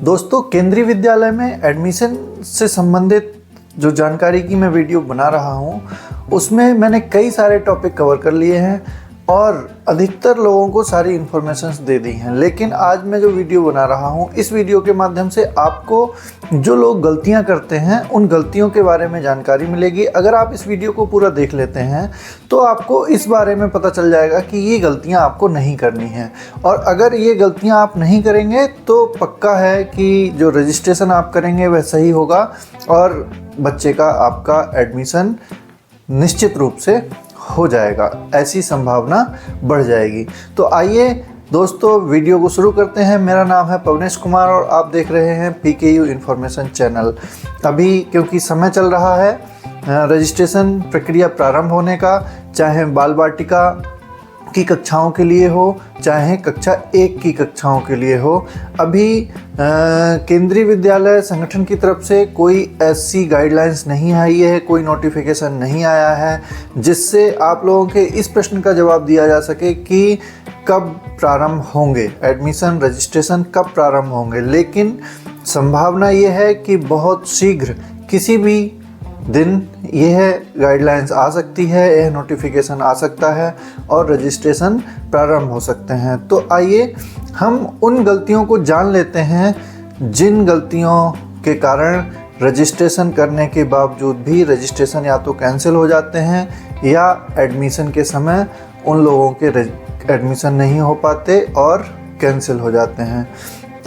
दोस्तों, केंद्रीय विद्यालय में एडमिशन से संबंधित जो जानकारी की मैं वीडियो बना रहा हूँ उसमें मैंने कई सारे टॉपिक कवर कर लिए हैं और अधिकतर लोगों को सारी इन्फॉर्मेशंस दे दी हैं। लेकिन आज मैं जो वीडियो बना रहा हूँ, इस वीडियो के माध्यम से आपको जो लोग गलतियाँ करते हैं उन गलतियों के बारे में जानकारी मिलेगी। अगर आप इस वीडियो को पूरा देख लेते हैं तो आपको इस बारे में पता चल जाएगा कि ये गलतियाँ आपको नहीं करनी हैं। और अगर ये गलतियाँ आप नहीं करेंगे तो पक्का है कि जो रजिस्ट्रेशन आप करेंगे वह सही होगा और बच्चे का आपका एडमिशन निश्चित रूप से हो जाएगा, ऐसी संभावना बढ़ जाएगी। तो आइए दोस्तों, वीडियो को शुरू करते हैं। मेरा नाम है पवनेश कुमार और आप देख रहे हैं PKU इन्फॉर्मेशन चैनल। अभी क्योंकि समय चल रहा है रजिस्ट्रेशन प्रक्रिया प्रारंभ होने का, चाहे बाल बाटिका की कक्षाओं के लिए हो चाहे कक्षा 1 की कक्षाओं के लिए हो, अभी केंद्रीय विद्यालय संगठन की तरफ से कोई ऐसी गाइडलाइंस नहीं आई है, कोई नोटिफिकेशन नहीं आया है जिससे आप लोगों के इस प्रश्न का जवाब दिया जा सके कि कब प्रारंभ होंगे एडमिशन, रजिस्ट्रेशन कब प्रारंभ होंगे। लेकिन संभावना ये है कि बहुत शीघ्र किसी भी दिन यह गाइडलाइंस आ सकती है, यह नोटिफिकेशन आ सकता है और रजिस्ट्रेशन प्रारंभ हो सकते हैं। तो आइए हम उन गलतियों को जान लेते हैं जिन गलतियों के कारण रजिस्ट्रेशन करने के बावजूद भी रजिस्ट्रेशन या तो कैंसिल हो जाते हैं या एडमिशन के समय उन लोगों के एडमिशन नहीं हो पाते और कैंसिल हो जाते हैं।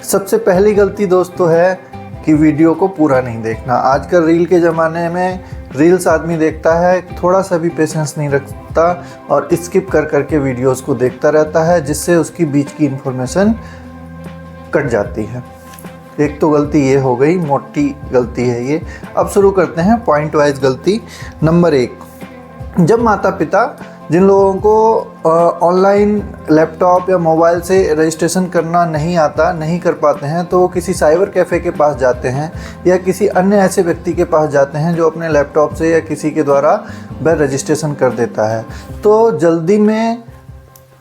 सबसे पहली गलती दोस्तों है कि वीडियो को पूरा नहीं देखना। आजकल रील के ज़माने में रील्स आदमी देखता है, थोड़ा सा भी पेशेंस नहीं रखता और स्किप कर करके वीडियोस को देखता रहता है, जिससे उसकी बीच की इन्फॉर्मेशन कट जाती है। एक तो गलती ये हो गई, मोटी गलती है ये। अब शुरू करते हैं पॉइंट वाइज गलती। नंबर 1, जब माता पिता जिन लोगों को ऑनलाइन लैपटॉप या मोबाइल से रजिस्ट्रेशन करना नहीं आता, नहीं कर पाते हैं, तो वो किसी साइबर कैफ़े के पास जाते हैं या किसी अन्य ऐसे व्यक्ति के पास जाते हैं जो अपने लैपटॉप से या किसी के द्वारा वह रजिस्ट्रेशन कर देता है। तो जल्दी में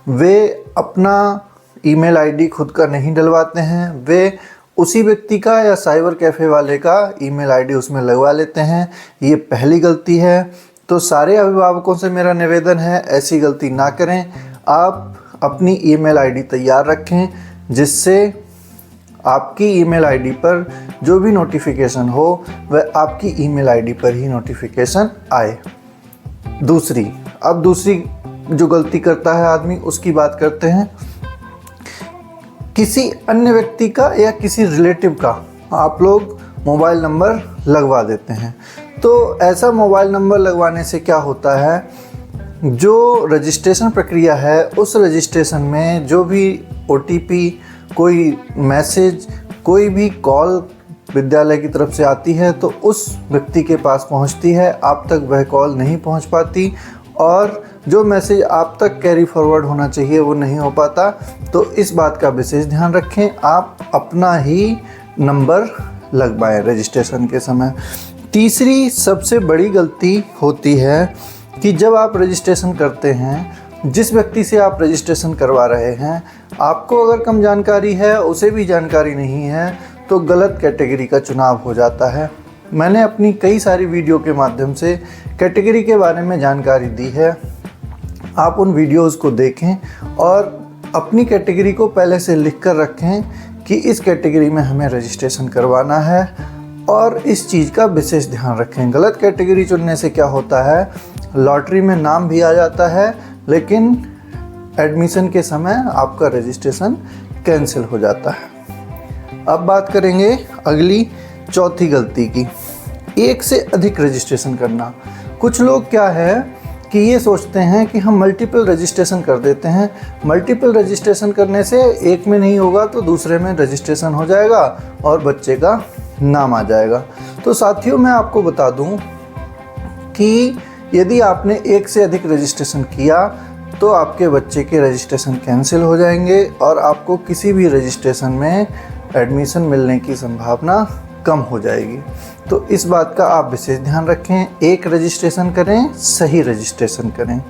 वे अपना ईमेल आईडी खुद का नहीं डलवाते हैं, वे उसी व्यक्ति का या साइबर कैफ़े वाले का ईमेल आईडी उसमें लगवा लेते हैं। ये पहली गलती है। तो सारे अभिभावकों से मेरा निवेदन है, ऐसी गलती ना करें। आप अपनी ईमेल आईडी तैयार रखें जिससे आपकी ईमेल आईडी पर जो भी नोटिफिकेशन हो वह आपकी ईमेल आईडी पर ही नोटिफिकेशन आए। दूसरी जो गलती करता है आदमी, उसकी बात करते हैं। किसी अन्य व्यक्ति का या किसी रिलेटिव का आप लोग मोबाइल नंबर लगवा देते हैं। तो ऐसा मोबाइल नंबर लगवाने से क्या होता है, जो रजिस्ट्रेशन प्रक्रिया है उस रजिस्ट्रेशन में जो भी OTP, कोई मैसेज, कोई भी कॉल विद्यालय की तरफ से आती है तो उस व्यक्ति के पास पहुंचती है, आप तक वह कॉल नहीं पहुंच पाती और जो मैसेज आप तक कैरी फॉरवर्ड होना चाहिए वो नहीं हो पाता। तो इस बात का विशेष ध्यान रखें, आप अपना ही नंबर लगवाएं रजिस्ट्रेशन के समय। तीसरी सबसे बड़ी गलती होती है कि जब आप रजिस्ट्रेशन करते हैं, जिस व्यक्ति से आप रजिस्ट्रेशन करवा रहे हैं, आपको अगर कम जानकारी है, उसे भी जानकारी नहीं है, तो गलत कैटेगरी का चुनाव हो जाता है। मैंने अपनी कई सारी वीडियो के माध्यम से कैटेगरी के बारे में जानकारी दी है। आप उन वीडियोज़ को देखें और अपनी कैटेगरी को पहले से लिख कर रखें कि इस कैटेगरी में हमें रजिस्ट्रेशन करवाना है और इस चीज़ का विशेष ध्यान रखें। गलत कैटेगरी चुनने से क्या होता है, लॉटरी में नाम भी आ जाता है लेकिन एडमिशन के समय आपका रजिस्ट्रेशन कैंसिल हो जाता है। अब बात करेंगे अगली चौथी गलती की, एक से अधिक रजिस्ट्रेशन करना। कुछ लोग क्या है कि ये सोचते हैं कि हम मल्टीपल रजिस्ट्रेशन कर देते हैं। मल्टीपल रजिस्ट्रेशन करने से एक में नहीं होगा तो दूसरे में रजिस्ट्रेशन हो जाएगा और बच्चे का नाम आ जाएगा। तो साथियों, मैं आपको बता दूं कि यदि आपने एक से अधिक रजिस्ट्रेशन किया तो आपके बच्चे के रजिस्ट्रेशन कैंसिल हो जाएंगे और आपको किसी भी रजिस्ट्रेशन में एडमिशन मिलने की संभावना कम हो जाएगी। तो इस बात का आप विशेष ध्यान रखें, एक रजिस्ट्रेशन करें, सही रजिस्ट्रेशन करें।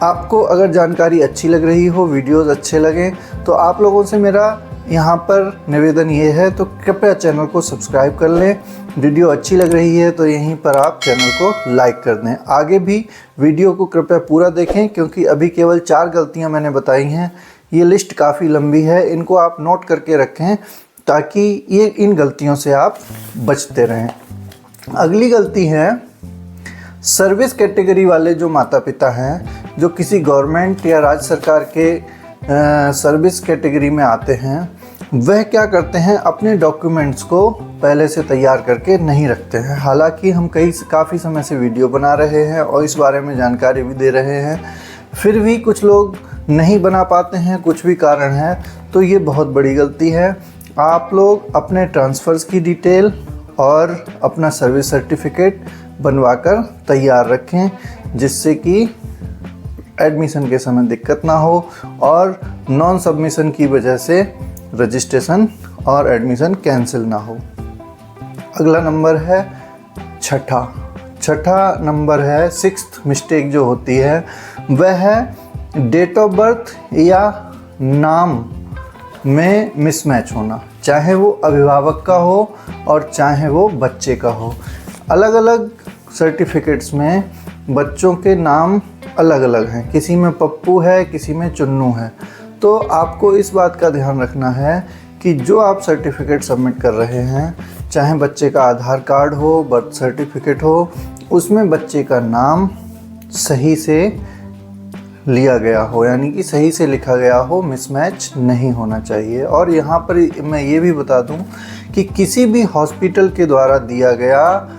आपको अगर जानकारी अच्छी लग रही हो, वीडियोस अच्छे लगें, तो आप लोगों से मेरा यहाँ पर निवेदन ये है, तो कृपया चैनल को सब्सक्राइब कर लें। वीडियो अच्छी लग रही है तो यहीं पर आप चैनल को लाइक कर दें। आगे भी वीडियो को कृपया पूरा देखें, क्योंकि अभी केवल 4 गलतियाँ मैंने बताई हैं। ये लिस्ट काफ़ी लंबी है, इनको आप नोट करके रखें ताकि ये इन गलतियों से आप बचते रहें। अगली गलती है, सर्विस कैटेगरी वाले जो माता पिता हैं, जो किसी गवर्नमेंट या राज्य सरकार के सर्विस कैटेगरी में आते हैं, वह क्या करते हैं, अपने डॉक्यूमेंट्स को पहले से तैयार करके नहीं रखते हैं। हालांकि हम काफ़ी समय से वीडियो बना रहे हैं और इस बारे में जानकारी भी दे रहे हैं, फिर भी कुछ लोग नहीं बना पाते हैं, कुछ भी कारण है। तो ये बहुत बड़ी गलती है। आप लोग अपने ट्रांसफ़र्स की डिटेल और अपना सर्विस सर्टिफिकेट बनवाकर तैयार रखें, जिससे कि एडमिशन के समय दिक्कत ना हो और नॉन सबमिशन की वजह से रजिस्ट्रेशन और एडमिशन कैंसिल ना हो। अगला नंबर है छठा नंबर है, 6th मिस्टेक जो होती है वह है डेट ऑफ बर्थ या नाम में मिसमैच होना, चाहे वो अभिभावक का हो और चाहे वो बच्चे का हो। अलग अलग सर्टिफिकेट्स में बच्चों के नाम अलग अलग हैं, किसी में पप्पू है, किसी में चुन्नू है। तो आपको इस बात का ध्यान रखना है कि जो आप सर्टिफिकेट सबमिट कर रहे हैं, चाहे बच्चे का आधार कार्ड हो, बर्थ सर्टिफिकेट हो, उसमें बच्चे का नाम सही से लिया गया हो, यानी कि सही से लिखा गया हो, मिसमैच नहीं होना चाहिए। और यहाँ पर मैं ये भी बता दूँ कि किसी भी हॉस्पिटल के द्वारा दिया गया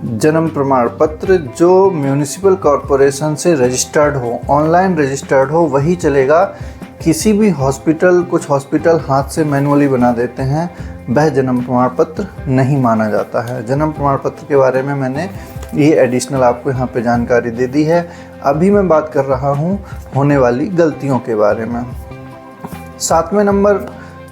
जन्म प्रमाण पत्र जो म्यूनिसिपल कॉरपोरेशन से रजिस्टर्ड हो, ऑनलाइन रजिस्टर्ड हो, वही चलेगा। किसी भी हॉस्पिटल, कुछ हॉस्पिटल हाथ से मैनुअली बना देते हैं, वह जन्म प्रमाण पत्र नहीं माना जाता है। जन्म प्रमाण पत्र के बारे में मैंने ये एडिशनल आपको यहाँ पे जानकारी दे दी है। अभी मैं बात कर रहा हूँ होने वाली गलतियों के बारे में। 7वें नंबर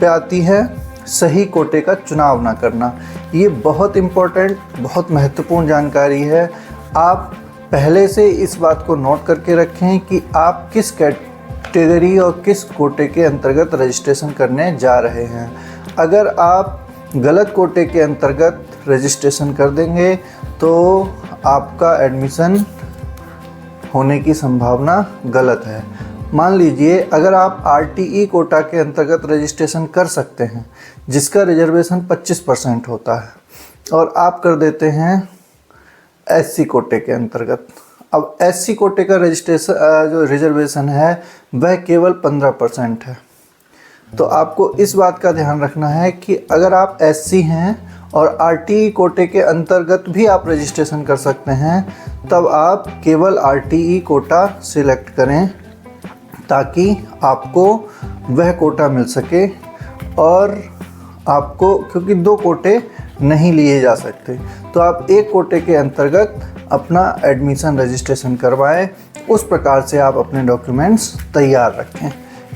पे आती है सही कोटे का चुनाव ना करना। ये बहुत इम्पोर्टेंट, बहुत महत्वपूर्ण जानकारी है। आप पहले से इस बात को नोट करके रखें कि आप किस कैटेगरी और किस कोटे के अंतर्गत रजिस्ट्रेशन करने जा रहे हैं। अगर आप गलत कोटे के अंतर्गत रजिस्ट्रेशन कर देंगे तो आपका एडमिशन होने की संभावना गलत है। मान लीजिए अगर आप RTE कोटा के अंतर्गत रजिस्ट्रेशन कर सकते हैं, जिसका रिजर्वेशन 25% होता है, और आप कर देते हैं SC कोटे के अंतर्गत। अब SC कोटे का रजिस्ट्रेशन जो रिजर्वेशन है वह केवल 15% है। तो आपको इस बात का ध्यान रखना है कि अगर आप SC हैं और RTE कोटे के अंतर्गत भी आप रजिस्ट्रेशन कर सकते हैं, तब आप केवल RTE कोटा सिलेक्ट करें ताकि आपको वह कोटा मिल सके। और आपको, क्योंकि 2 कोटे नहीं लिए जा सकते, तो आप 1 कोटे के अंतर्गत अपना एडमिशन रजिस्ट्रेशन करवाएं। उस प्रकार से आप अपने डॉक्यूमेंट्स तैयार रखें।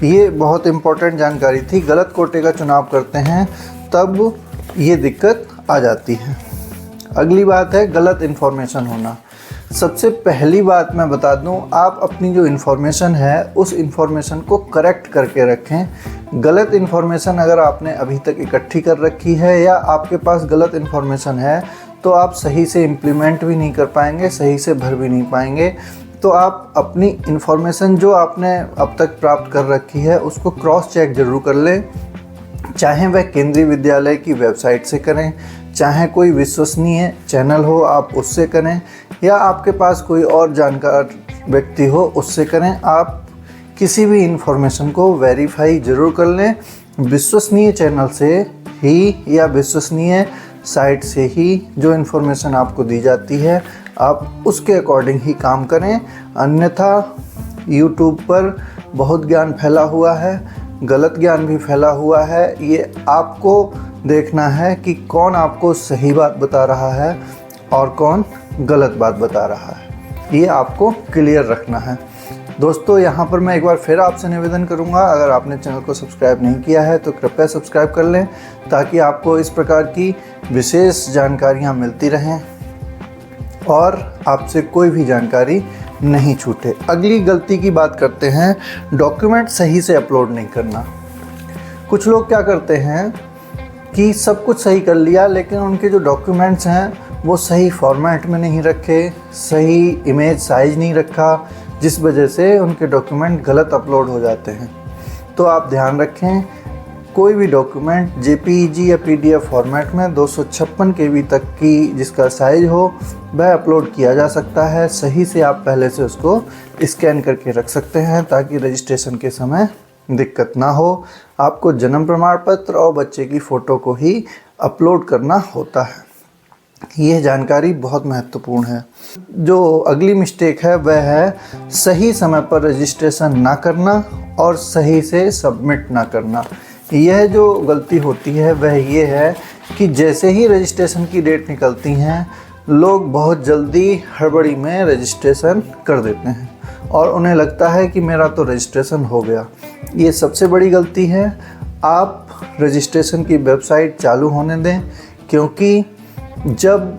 ये बहुत इम्पोर्टेंट जानकारी थी। गलत कोटे का चुनाव करते हैं तब ये दिक्कत आ जाती है। अगली बात है गलत इन्फॉर्मेशन होना। सबसे पहली बात मैं बता दूं, आप अपनी जो इन्फॉर्मेशन है उस इन्फॉर्मेशन को करेक्ट करके रखें। गलत इन्फॉर्मेशन अगर आपने अभी तक इकट्ठी कर रखी है या आपके पास गलत इन्फॉर्मेशन है, तो आप सही से इम्प्लीमेंट भी नहीं कर पाएंगे, सही से भर भी नहीं पाएंगे। तो आप अपनी इन्फॉर्मेशन जो आपने अब तक प्राप्त कर रखी है उसको क्रॉस चेक ज़रूर कर लें। चाहे वह केंद्रीय विद्यालय की वेबसाइट से करें, चाहे कोई विश्वसनीय चैनल हो आप उससे करें, या आपके पास कोई और जानकार व्यक्ति हो उससे करें। आप किसी भी इन्फॉर्मेशन को वेरीफाई ज़रूर कर लें। विश्वसनीय चैनल से ही या विश्वसनीय साइट से ही जो इन्फॉर्मेशन आपको दी जाती है आप उसके अकॉर्डिंग ही काम करें। अन्यथा यूट्यूब पर बहुत ज्ञान फैला हुआ है, गलत ज्ञान भी फैला हुआ है। ये आपको देखना है कि कौन आपको सही बात बता रहा है और कौन गलत बात बता रहा है, ये आपको क्लियर रखना है। दोस्तों, यहाँ पर मैं एक बार फिर आपसे निवेदन करूँगा, अगर आपने चैनल को सब्सक्राइब नहीं किया है तो कृपया सब्सक्राइब कर लें ताकि आपको इस प्रकार की विशेष जानकारियाँ मिलती रहें और आपसे कोई भी जानकारी नहीं छूटे। अगली गलती की बात करते हैं, डॉक्यूमेंट सही से अपलोड नहीं करना। कुछ लोग क्या करते हैं कि सब कुछ सही कर लिया लेकिन उनके जो डॉक्यूमेंट्स हैं वो सही फॉर्मेट में नहीं रखे, सही इमेज साइज नहीं रखा, जिस वजह से उनके डॉक्यूमेंट गलत अपलोड हो जाते हैं। तो आप ध्यान रखें, कोई भी डॉक्यूमेंट JPEG या PDF फॉर्मेट में 256 KB तक की जिसका साइज़ हो वह अपलोड किया जा सकता है। सही से आप पहले से उसको स्कैन करके रख सकते हैं ताकि रजिस्ट्रेशन के समय दिक्कत ना हो। आपको जन्म प्रमाण पत्र और बच्चे की फ़ोटो को ही अपलोड करना होता है। यह जानकारी बहुत महत्वपूर्ण है। जो अगली मिस्टेक है वह है सही समय पर रजिस्ट्रेशन ना करना और सही से सबमिट ना करना। यह जो गलती होती है वह ये है कि जैसे ही रजिस्ट्रेशन की डेट निकलती हैं लोग बहुत जल्दी हड़बड़ी में रजिस्ट्रेशन कर देते हैं और उन्हें लगता है कि मेरा तो रजिस्ट्रेशन हो गया। ये सबसे बड़ी गलती है। आप रजिस्ट्रेशन की वेबसाइट चालू होने दें, क्योंकि जब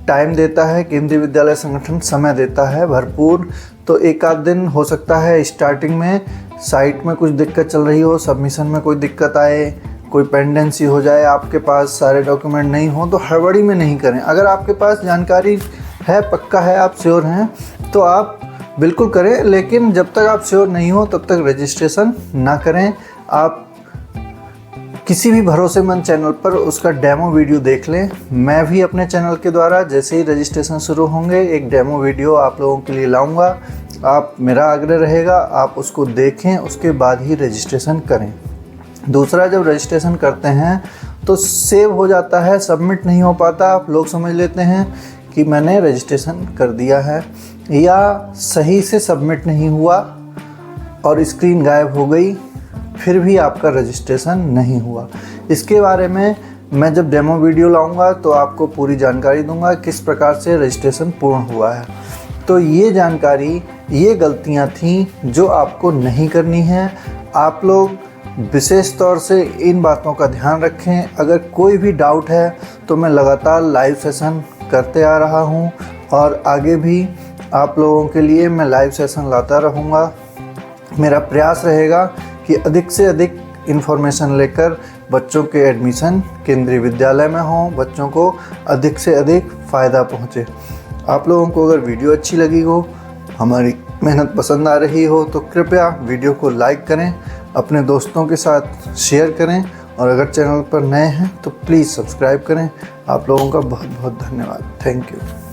टाइम देता है केंद्रीय विद्यालय संगठन, समय देता है भरपूर, तो एक आध दिन हो सकता है स्टार्टिंग में साइट में कुछ दिक्कत चल रही हो, सबमिशन में कोई दिक्कत आए, कोई पेंडेंसी हो जाए, आपके पास सारे डॉक्यूमेंट नहीं हो, तो हड़बड़ी में नहीं करें। अगर आपके पास जानकारी है, पक्का है, आप श्योर हैं, तो आप बिल्कुल करें, लेकिन जब तक आप श्योर नहीं हो तब तक रजिस्ट्रेशन ना करें। आप किसी भी भरोसेमंद चैनल पर उसका डेमो वीडियो देख लें। मैं भी अपने चैनल के द्वारा जैसे ही रजिस्ट्रेशन शुरू होंगे एक डेमो वीडियो आप लोगों के लिए लाऊंगा। आप, मेरा आग्रह रहेगा आप उसको देखें, उसके बाद ही रजिस्ट्रेशन करें। दूसरा, जब रजिस्ट्रेशन करते हैं तो सेव हो जाता है, सबमिट नहीं हो पाता। आप लोग समझ लेते हैं कि मैंने रजिस्ट्रेशन कर दिया है, या सही से सबमिट नहीं हुआ और स्क्रीन गायब हो गई, फिर भी आपका रजिस्ट्रेशन नहीं हुआ। इसके बारे में मैं जब डेमो वीडियो लाऊंगा तो आपको पूरी जानकारी दूंगा किस प्रकार से रजिस्ट्रेशन पूर्ण हुआ है। तो ये जानकारी, ये गलतियां थीं जो आपको नहीं करनी है। आप लोग विशेष तौर से इन बातों का ध्यान रखें। अगर कोई भी डाउट है तो मैं लगातार लाइव सेशन करते आ रहा हूँ और आगे भी आप लोगों के लिए मैं लाइव सेशन लाता रहूँगा। मेरा प्रयास रहेगा कि अधिक से अधिक इन्फॉर्मेशन लेकर बच्चों के एडमिशन केंद्रीय विद्यालय में हों, बच्चों को अधिक से अधिक फ़ायदा पहुँचे। आप लोगों को अगर वीडियो अच्छी लगी हो, हमारी मेहनत पसंद आ रही हो, तो कृपया वीडियो को लाइक करें, अपने दोस्तों के साथ शेयर करें और अगर चैनल पर नए हैं तो प्लीज़ सब्सक्राइब करें। आप लोगों का बहुत बहुत धन्यवाद। Thank you.